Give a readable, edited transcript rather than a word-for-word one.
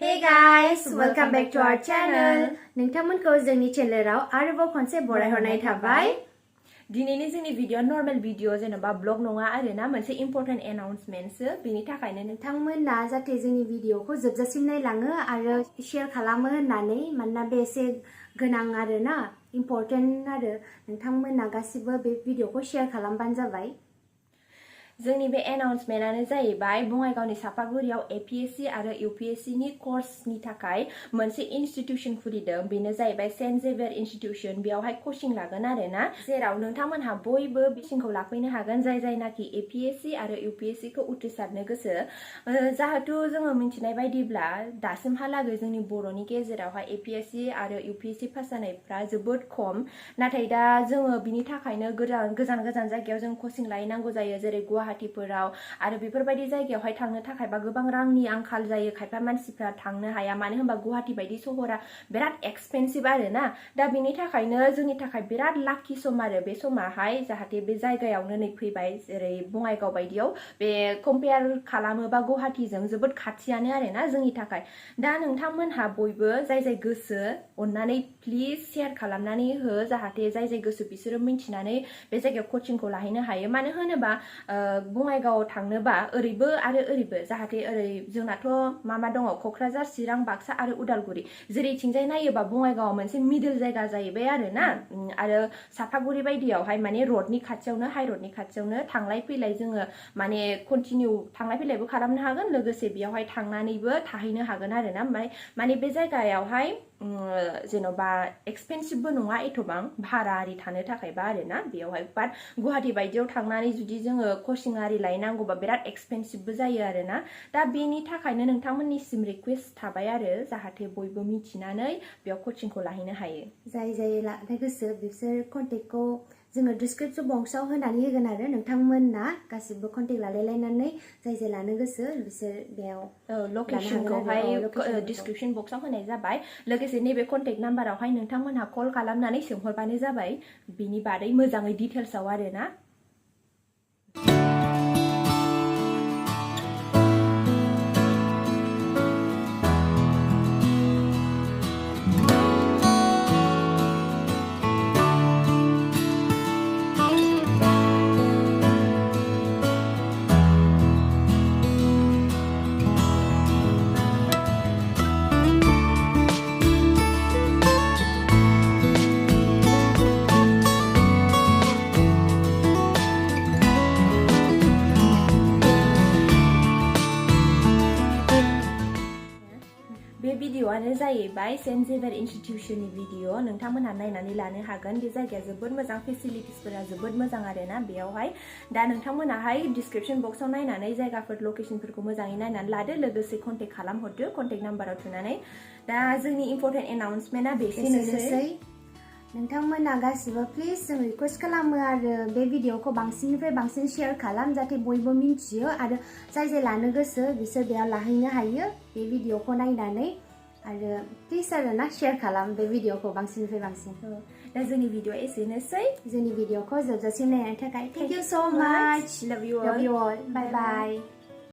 Hey guys, welcome back to our channel. नोंथांमोनखौ जोंनि चेनेलाव आरोबाव खनसे बरायहरनाय थाबाय। दिनैनि जोंनि भिडिअ नर्मेल भिडिअ जेनेबा ब्लग नङा आरोना मोनसे इम्पोर्टेन्ट एनाउन्समेन्टसो बेनि थाखायनो नोंथांमोना जाहाथे जोंनि भिडिअखौ जोबजासिम नायलाङो आरो शेयार खालामो होननानै मानोना बे एसे गोनां आरोना इम्पोर्टेन्ट आरो नोंथांमोना गासिबो बे भिडिअखौ शेयार खालामबानो जाबाय। जोंनि बे एनाउन्समेन्टआनो जाहैबाय बङाइगावनि चापागुरियाव APSC आरो UPSC नि कर्सनि थाखाय मोनसे इनस्टिट्यूशन खुलिदों। बेनो जाहैबाय सेन्ट जेवियर इनस्टिट्यूशन। बेयावहाय कचिं लागोन आरोना जेराव नोंथांमोनहा बयबो कचिंखौ लाफैनो हागोन जायनाखि APSC आरो UPSC खौ उथ्रिसारनो गोसो। जाहाथे जोङो मिथिनाय बायदिब्ला दासिमहालागै जोंनि बर'नि गेजेरावहाय APSC आरो UPSC पास जानायफ्रा जोबोद खम। नाथाय दा जोङो बिनि थाखायनो गोजान जायगायाव जों कचिं लाहैनांगौ जायो जेरै गुवाहाटीफोराव आरो बेफोरबायदि जायगायावहाय थांनो थाखायबा गोबां रांनि आंखाल जायो। खायफा मानसिफ्रा थांनो हाया मानो होनबा गुवाहाटी बायदि सहरा बिराद एक्सपेन्सिभ आरोना। दा बिनि थाखायनो जोंनि थाखाय बिराद लाकी सम आरो बे समाहाय जाहाथे बे जायगायावनो नै फैबाय जेरै बङाइगाव बायदियाव बे कम्पेयार खालामोबा गुवाहाटीजों जोबोद खाथियानो आरोना जोंनि थाखाय। दा नोंथांमोनहा बयबो जाय गोसो अननानै प्लिज शेयार खालामनानै हो जाहाथे जाय गोसो बिसोरो मिथिनानै बे जायगायाव कचिंखौ लाहैनो हायो। मानो होनोबा बङाइगाव थांनोबा ओरैबो आरो ओरैबो जाहाथे ओरै जोंनाथ' मा दङ क'क्राझार चिरां बाक्सा आरो उदालगुरि जेरैथिंजाय नायोबा बङाइगावआ मोनसे मिडल जायगा जाहैबाय आरोना आरो चापागुरि बायदियावहाय माने रडनि खाथियावनो हाइ रडनि खाथियावनो थांलाय फैलाय जोङो माने कन्टिनिउ थांलाय फैलायबो खालामनो हागोन लोगोसे बेयावहाय थांनानैबो थाहैनो हागोन आरोना। माने बे जायगायावहाय जेन'बा एक्सपेन्सिभबो नङा एथबां भारा आरि थानो थाखायबा आरोना बेयावहाय बाट गुवाहाटी बायदियाव थांनानै जुदि जोङो कचिं आरि लायनांगौबा बिराद एक्सपेन्सिभबो जायो आरोना। दा बेनि थाखायनो नोंथांमोननिसिम रिक्वेस्ट थाबाय आरो जाहाथे बयबो मिथिनानै बेयाव कचिंखौ लाहैनो हायो। जाय लानो गोसो बिसोर कन्टेक्टखौ जोङो डिसक्रिपसन बक्सआव होनानै होगोन आरो नोंथांमोनना गासिबो कन्टेक्ट लालायनानै जाय लानो गोसो बिसोर बेयाव लकेसनखौहाय डिसक्रिपसन बक्सआव होनाय जाबाय। लोगोसे नैबे कन्टेक्ट नाम्बारावहाय नोंथांमोनहा कल खालामनानै सोंहरबानो जाबाय बिनि बादै मोजाङै डिटेल्सआव आरोना। बे भिडिअआनो जाहैबाय सेन्ट जेवियर इनस्टिट्यूशननि भिडिअ। नोंथांमोनहा नायनानै लानो हागोन। बे जायगाया जोबोद मोजां फेसिलिटिसफोरा जोबोद मोजां आरोना बेयावहाय। दा नोंथांमोनाहाय डिसक्रिपसन बक्सआव नायनानै जायगाफोर लकेसनफोरखौ मोजाङै नायनानै लादो लोगोसे कन्टेक्ट खालामहरदो कन्टेक्ट नाम्बाराव थुनानै। दा जोंनि इम्पोर्टेन्ट एनाउन्समेन्टआ बेसेनोसै। नोंथांमोना गासिबो प्लिज जों रिक्वेस्ट खालामो आरो बे भिडिअखौ बांसिननिफ्राय बांसिन शेयार खालाम जाहाथे बयबो मिथियो आरो जाय लानो गोसो बिसोर बेयाव लाहैनो हायो बे भिडिअखौ नायनानै आरो प्लिज आरोना शेयार खालाम बे भिडिअखौ बांसिननिफ्राय बांसिन। दा जोंनि भिडिअ एसेनोसै। जोंनि भिडिअखौ जोबजासिम नायनायनि थाखाय थेंक इउ स' माच। लाभ इउ अल। बाय बाय।